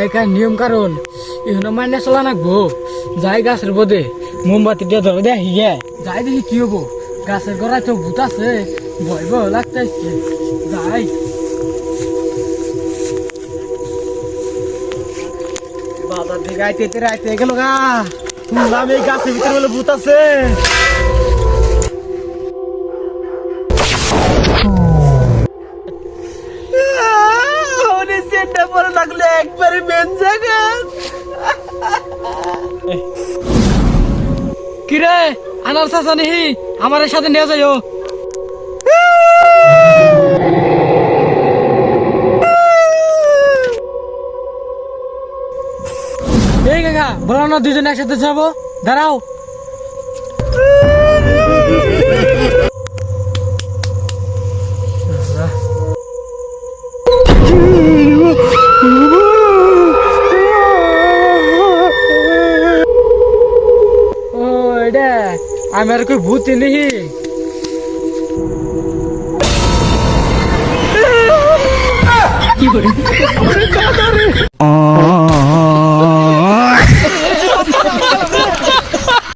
আগেকার নিয়ম কারণ এখানে মাইনে চলা নাকবো। যাই গাছের বোধে মোমবাতি দিয়ে ধরে দেয় হিগে যাই দেখি কি হবো। গাছের গোড়ায় তো ভূত আছে, ভয় ভয় লাগতেছে। যাই বাজার দিকে আইতে আইতে গেল গা, শুনলাম এই গাছের ভিতরে বলে ভূত আছে। সেটা পরে লাগলে একবারে মেন জায়গা। কিরে আনার চাচা নিহি আমার সাথে নিয়ে যাইও। এই কাকা বলো না দুজন একসাথে যাবো, দাঁড়াও। ও এটা আমি আর কই ভূত নিহি। কি করে